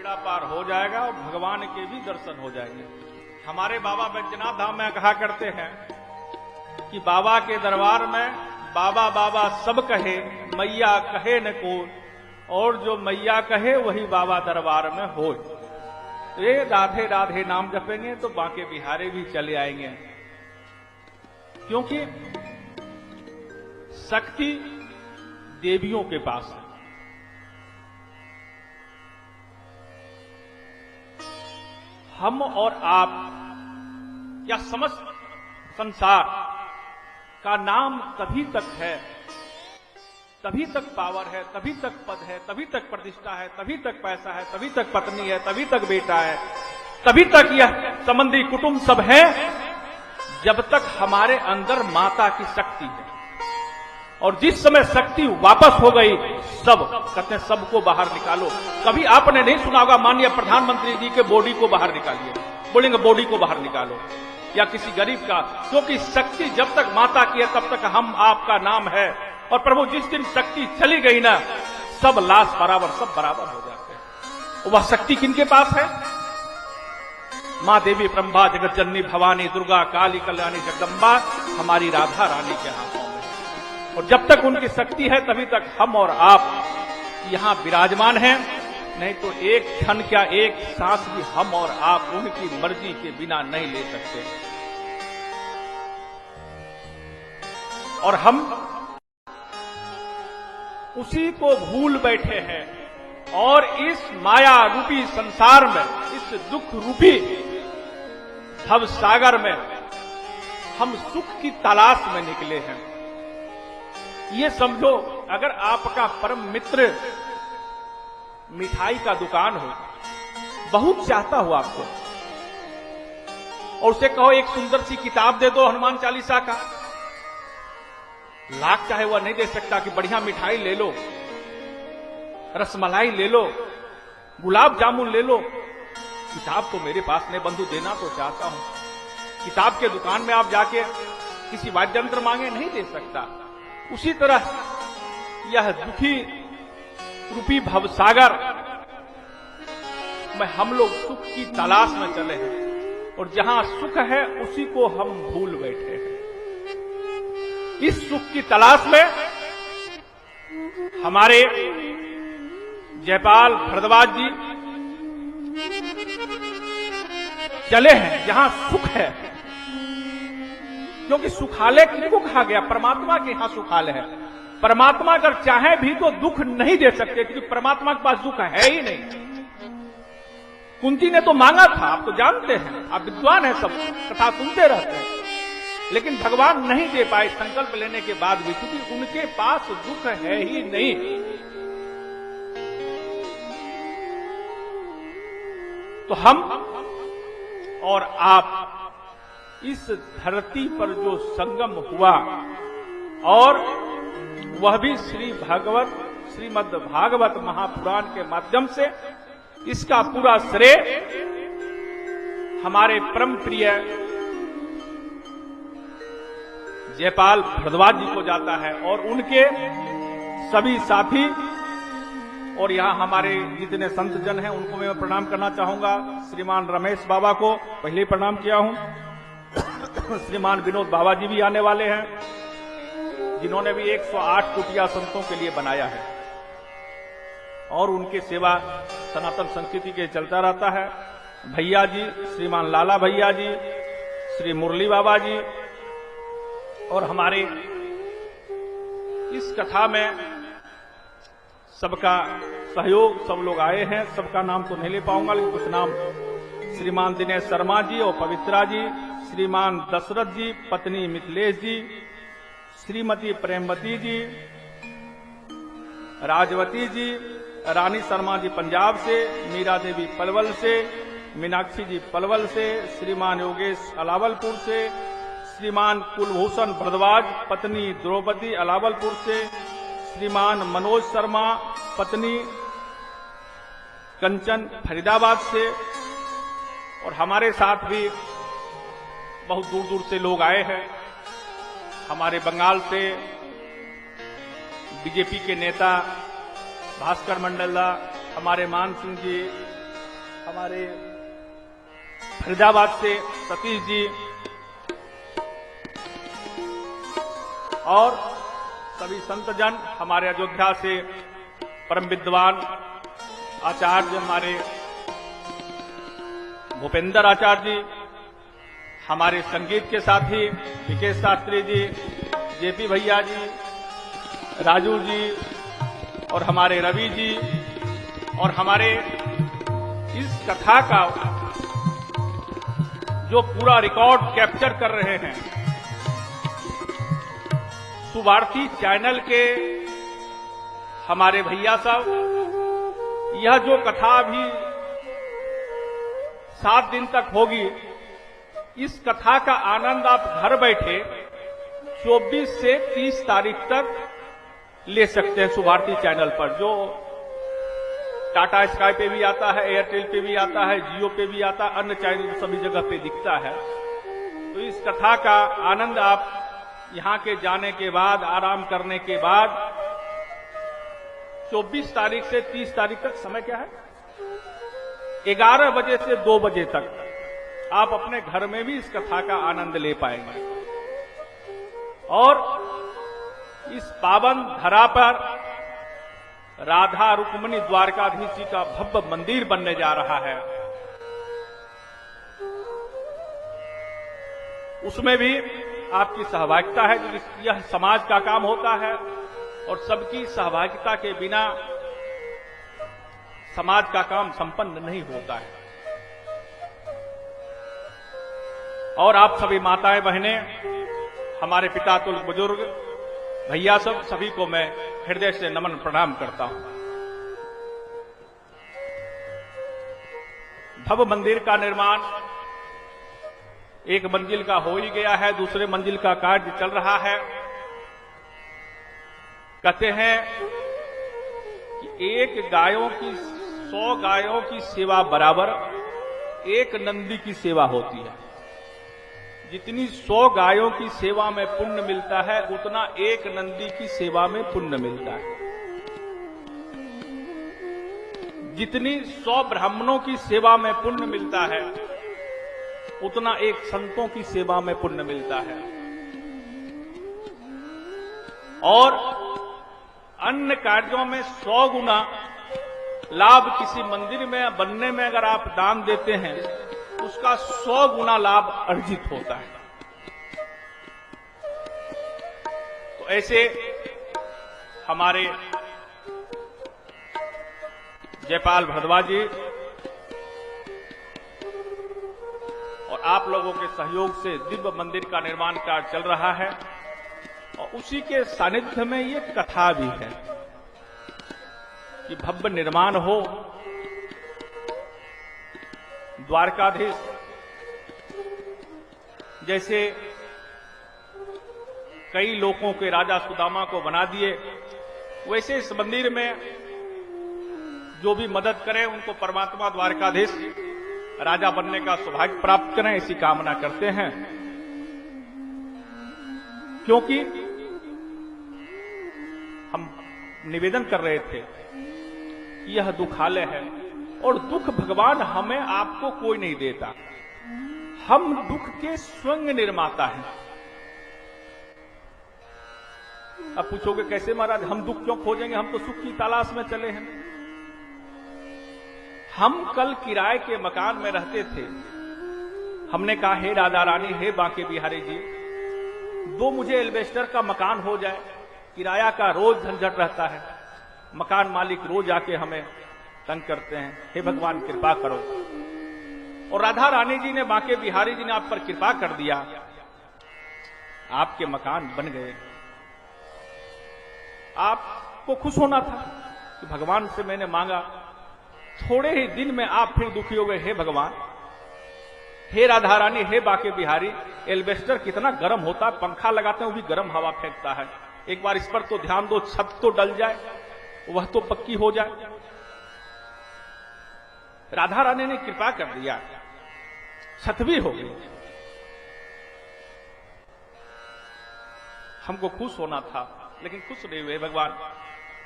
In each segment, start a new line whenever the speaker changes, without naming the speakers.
बेड़ा पार हो जाएगा और भगवान के भी दर्शन हो जाएंगे। हमारे बाबा बैजनाथ धाम में कहा करते हैं कि बाबा के दरबार में बाबा बाबा सब कहे, मैया कहे न कोई, और जो मैया कहे वही बाबा दरबार में हो। ये राधे राधे नाम जपेंगे तो बांके बिहारी भी चले आएंगे, क्योंकि शक्ति देवियों के पास है। हम और आप या समस्त संसार का नाम तभी तक है, तभी तक पावर है, तभी तक पद है, तभी तक प्रतिष्ठा है, तभी तक पैसा है, तभी तक पत्नी है, तभी तक बेटा है, तभी तक यह संबंधी कुटुंब सब है, जब तक हमारे अंदर माता की शक्ति है। और जिस समय शक्ति वापस हो गई, सब कहते हैं सबको बाहर निकालो। कभी आपने नहीं सुना होगा माननीय प्रधानमंत्री जी के बॉडी को बाहर निकालिए, बोलेंगे बॉडी को बाहर निकालो, या किसी गरीब का, क्योंकि शक्ति जब तक माता की है तब तक हम आपका नाम है। और प्रभु जिस दिन शक्ति चली गई ना, सब लाश बराबर, सब बराबर हो जाते हैं। वह शक्ति किनके पास है? मां देवी ब्रह्मा जगत जननी भवानी दुर्गा काली कल्याणी जगदम्बा हमारी राधा रानी के हाथों में। और जब तक उनकी शक्ति है तभी तक हम और आप यहां विराजमान हैं, नहीं तो एक क्षण क्या एक सांस भी हम और आप उनकी मर्जी के बिना नहीं ले सकते। और हम उसी को भूल बैठे हैं, और इस माया रूपी संसार में, इस दुख रूपी भव सागर में हम सुख की तलाश में निकले हैं। ये समझो, अगर आपका परम मित्र मिठाई का दुकान हो, बहुत चाहता हो आपको, और उसे कहो एक सुंदर सी किताब दे दो हनुमान चालीसा का, लाख चाहे वह नहीं दे सकता कि बढ़िया मिठाई ले लो, रसमलाई ले लो, गुलाब जामुन ले लो, किताब तो मेरे पास नहीं बंधु, देना तो चाहता हूं। किताब के दुकान में आप जाके किसी वाद्य यंत्र मांगे, नहीं दे सकता। उसी तरह यह दुखी रूपी भवसागर में हम लोग सुख की तलाश में चले हैं, और जहां सुख है उसी को हम भूल बैठे हैं। इस सुख की तलाश में हमारे जयपाल भारद्वाज जी चले हैं जहां सुख है, क्योंकि सुखालय किसको कहा गया? परमात्मा के यहां सुखालय है। परमात्मा अगर चाहे भी तो दुख नहीं दे सकते, क्योंकि परमात्मा के पास दुख है ही नहीं। कुंती ने तो मांगा था, आप तो जानते हैं, आप विद्वान हैं, सब कथा सुनते रहते हैं, लेकिन भगवान नहीं दे पाए संकल्प लेने के बाद भी, क्योंकि उनके पास दुख है ही नहीं। तो हम और आप इस धरती पर जो संगम हुआ, और वह भी श्रीमद् भागवत महापुराण के माध्यम से, इसका पूरा श्रेय हमारे परम प्रिय जयपाल भारद्वाज जी को जाता है, और उनके सभी साथी, और यहां हमारे जितने संत जन हैं उनको मैं प्रणाम करना चाहूंगा। श्रीमान रमेश बाबा को पहले ही प्रणाम किया हूं, श्रीमान विनोद बाबा जी भी आने वाले हैं, जिन्होंने भी 108 कुटिया संतों के लिए बनाया है, और उनके सेवा सनातन संस्कृति के चलता रहता है। भैया जी, श्रीमान लाला भैया जी, श्री मुरली बाबा जी, और हमारे इस कथा में सबका सहयोग, सब लोग आए हैं, सबका नाम तो नहीं ले पाऊंगा, लेकिन कुछ नाम, श्रीमान दिनेश शर्मा जी और पवित्रा जी, श्रीमान दशरथ जी, पत्नी मिथिलेश जी, श्रीमती प्रेमवती जी, राजवती जी, रानी शर्मा जी पंजाब से, मीरा देवी पलवल से, मीनाक्षी जी पलवल से, श्रीमान योगेश अलावलपुर से, श्रीमान कुलभूषण भारद्वाज, पत्नी द्रौपदी अलावलपुर से, श्रीमान मनोज शर्मा, पत्नी कंचन फरीदाबाद से, और हमारे साथ भी बहुत दूर दूर से लोग आए हैं। हमारे बंगाल से बीजेपी के नेता भास्कर मंडला, हमारे मान सिंह जी, हमारे फरीदाबाद से सतीश जी और सभी संतजन, हमारे अयोध्या से परम विद्वान आचार्य हमारे भूपेंद्र आचार्य जी, हमारे संगीत के साथी विकेश शास्त्री जी, जेपी भैया जी, राजू जी और हमारे रवि जी, और हमारे इस कथा का जो पूरा रिकॉर्ड कैप्चर कर रहे हैं सुभारती चैनल के हमारे भैया साहब, यह जो कथा अभी 7 दिन तक होगी, इस कथा का आनंद आप घर बैठे 24 से 30 तारीख तक ले सकते हैं सुभारती चैनल पर, जो टाटा स्काई पे भी आता है, एयरटेल पे भी आता है, जियो पे भी आता है, अन्य चैनल सभी जगह पे दिखता है। तो इस कथा का आनंद आप यहां के जाने के बाद, आराम करने के बाद 24 तारीख से 30 तारीख तक, समय क्या है, 11 बजे से 2 बजे तक आप अपने घर में भी इस कथा का आनंद ले पाएंगे। और इस पावन धरा पर राधा रुक्मिणी द्वारकाधीश जी का भव्य मंदिर बनने जा रहा है। उसमें भी आपकी सहभागिता है, यह समाज का काम होता है और सबकी सहभागिता के बिना समाज का काम संपन्न नहीं होता है। और आप सभी माताएं बहनें, हमारे पिता तुल बुजुर्ग भैया सब, सभी को मैं हृदय से नमन प्रणाम करता हूं। भव्य मंदिर का निर्माण एक मंजिल का हो ही गया है, दूसरे मंजिल का कार्य चल रहा है। कहते हैं कि 100 गायों की सेवा बराबर एक नंदी की सेवा होती है। जितनी 100 गायों की सेवा में पुण्य मिलता है, उतना एक नंदी की सेवा में पुण्य मिलता है। जितनी 100 ब्राह्मणों की सेवा में पुण्य मिलता है, उतना एक संतों की सेवा में पुण्य मिलता है। और अन्य कार्यों में 100 गुना लाभ किसी मंदिर में बनने में अगर आप दान देते हैं, उसका 100 गुना लाभ अर्जित होता है। तो ऐसे हमारे जयपाल भारद्वाज जी और आप लोगों के सहयोग से दिव्य मंदिर का निर्माण कार्य चल रहा है, और उसी के सानिध्य में ये कथा भी है कि भव्य निर्माण हो। द्वारकाधीश जैसे कई लोगों के राजा सुदामा को बना दिए, वैसे इस मंदिर में जो भी मदद करें उनको परमात्मा द्वारकाधीश राजा बनने का सौभाग्य प्राप्त करें, ऐसी कामना करते हैं। क्योंकि हम निवेदन कर रहे थे, यह दुखालय है और दुख भगवान हमें आपको कोई नहीं देता, हम दुख के स्वयं निर्माता हैं। अब पूछोगे कैसे महाराज, हम दुख क्यों खोजेंगे, हम तो सुख की तलाश में चले हैं। हम कल किराए के मकान में रहते थे, हमने कहा हे राधा रानी, हे बांके बिहारी जी, दो मुझे एल्वेस्टर का मकान हो जाए, किराया का रोज झंझट रहता है, मकान मालिक रोज आके हमें तंग करते हैं, हे भगवान कृपा करो। और राधा रानी जी ने, बांके बिहारी जी ने आप पर कृपा कर दिया, आपके मकान बन गए। आपको खुश होना था कि भगवान से मैंने मांगा, थोड़े ही दिन में आप फिर दुखी हो गए, हे भगवान, हे राधा रानी, हे बांके बिहारी, एल्वेस्टर कितना गर्म होता है, पंखा लगाते हैं वो भी गर्म हवा फेंकता है, एक बार इस पर तो ध्यान दो, छत तो डल जाए, वह तो पक्की हो जाए। राधा रानी ने कृपा कर दिया, छत भी हो गई। हमको खुश होना था, लेकिन खुश नहीं हुए भगवान।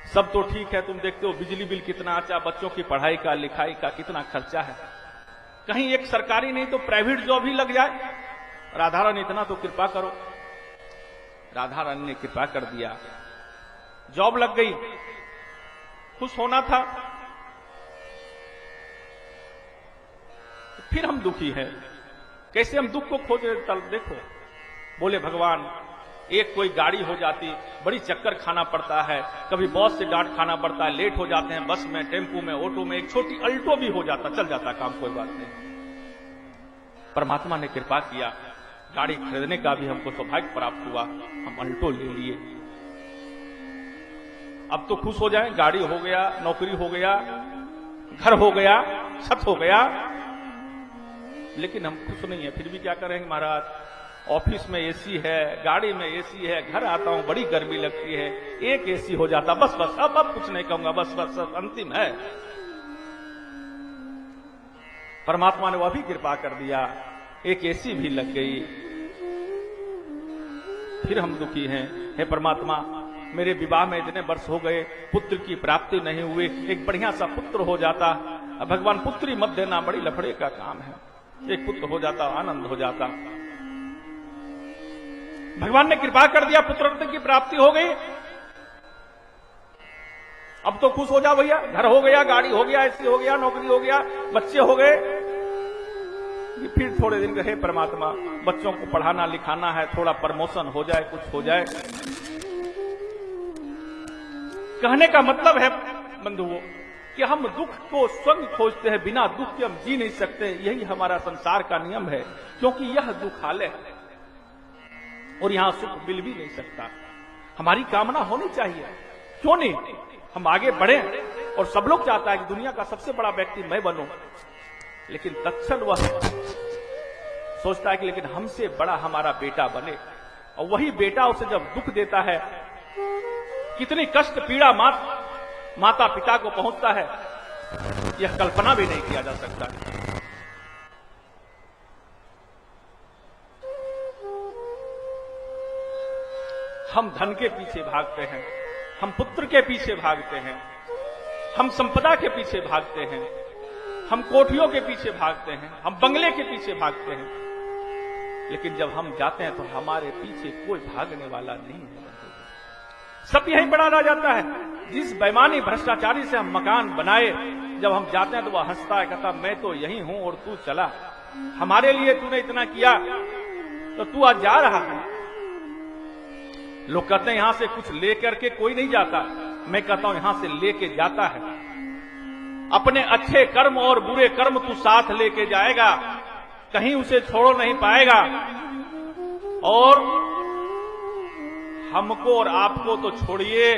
सब तो ठीक है, तुम देखते हो बिजली बिल कितना आता, बच्चों की पढ़ाई का लिखाई का कितना खर्चा है, कहीं एक सरकारी नहीं तो प्राइवेट जॉब ही लग जाए। राधा रानी इतना तो कृपा करो। राधा रानी ने कृपा कर दिया, जॉब लग गई, खुश होना था। फिर हम दुखी हैं, कैसे हम दुख को खोजे। तल देखो, बोले भगवान एक कोई गाड़ी हो जाती, बड़ी चक्कर खाना पड़ता है, कभी बॉस से डांट खाना पड़ता है, लेट हो जाते हैं बस में, टेम्पू में, ऑटो में, एक छोटी अल्टो भी हो जाता, चल जाता काम, कोई बात नहीं। परमात्मा ने कृपा किया, गाड़ी खरीदने का भी हमको सौभाग्य प्राप्त हुआ, हम अल्टो ले लिए। अब तो खुश हो जाए, गाड़ी हो गया, नौकरी हो गया, घर हो गया, छत हो गया, लेकिन हम खुश नहीं है। फिर भी क्या करेंगे महाराज, ऑफिस में एसी है, गाड़ी में एसी है, घर आता हूं बड़ी गर्मी लगती है, एक एसी हो जाता, बस बस अब कुछ नहीं कहूंगा, बस बस अंतिम है। परमात्मा ने वह भी कृपा कर दिया, एक एसी भी लग गई। फिर हम दुखी हैं, हे परमात्मा मेरे विवाह में इतने वर्ष हो गए, पुत्र की प्राप्ति नहीं हुई, एक बढ़िया सा पुत्र हो जाता। भगवान पुत्री मत देना, बड़ी लफड़े का काम है, एक पुत्र हो जाता आनंद हो जाता। भगवान ने कृपा कर दिया, पुत्र की प्राप्ति हो गई। अब तो खुश हो जाओ भैया, घर हो गया, गाड़ी हो गया, एसी हो गया, नौकरी हो गया, बच्चे हो गए। फिर थोड़े दिन रहे, परमात्मा बच्चों को पढ़ाना लिखाना है, थोड़ा प्रमोशन हो जाए, कुछ हो जाए। कहने का मतलब है बंधुओं कि हम दुख को स्वयं खोजते हैं, बिना दुख के हम जी नहीं सकते। यही हमारा संसार का नियम है, क्योंकि यह दुखालय है और यहां सुख मिल भी नहीं सकता। हमारी कामना होनी चाहिए, क्यों नहीं, हम आगे बढ़े। और सब लोग चाहता है कि दुनिया का सबसे बड़ा व्यक्ति मैं बनूं, लेकिन तत्क्षण वह सोचता है कि लेकिन हमसे बड़ा हमारा बेटा बने। और वही बेटा उसे जब दुख देता है, कितनी कष्ट पीड़ा माता पिता को पहुंचता है, यह कल्पना भी नहीं किया जा सकता। हम धन के पीछे भागते हैं, हम पुत्र के पीछे भागते हैं, हम संपदा के पीछे भागते हैं, हम कोठियों के पीछे भागते हैं, हम बंगले के पीछे भागते हैं, लेकिन जब हम जाते हैं तो हमारे पीछे कोई भागने वाला नहीं है। सब यहीं पड़ा रह जाता है। जिस बेईमानी भ्रष्टाचारी से हम मकान बनाए, जब हम जाते हैं तो वह हंसता है, कहता मैं तो यहीं हूं और तू चला, हमारे लिए तूने इतना किया तो तू आज जा रहा है। लोग कहते हैं यहां से कुछ लेकर के कोई नहीं जाता, मैं कहता हूं यहां से लेके जाता है। अपने अच्छे कर्म और बुरे कर्म तू साथ लेके जाएगा, कहीं उसे छोड़ नहीं पाएगा। और हमको और आपको तो छोड़िए,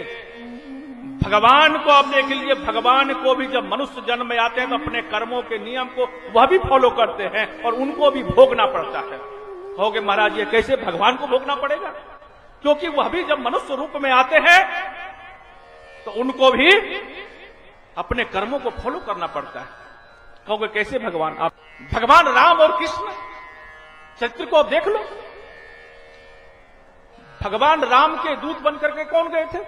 भगवान को आप देख लीजिए, भगवान को भी जब मनुष्य जन्म में आते हैं तो अपने कर्मों के नियम को वह भी फॉलो करते हैं और उनको भी भोगना पड़ता है। कहोगे महाराज ये कैसे भगवान को भोगना पड़ेगा? क्योंकि वह भी जब मनुष्य रूप में आते हैं तो उनको भी अपने कर्मों को फॉलो करना पड़ता है। कहोगे कैसे भगवान? आप भगवान राम और कृष्ण चरित्र को आप देख लो। भगवान राम के दूत बनकर के कौन गए थे?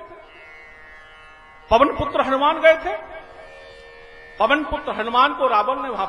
पवन पुत्र हनुमान गए थे। पवन पुत्र हनुमान को रावण ने वहां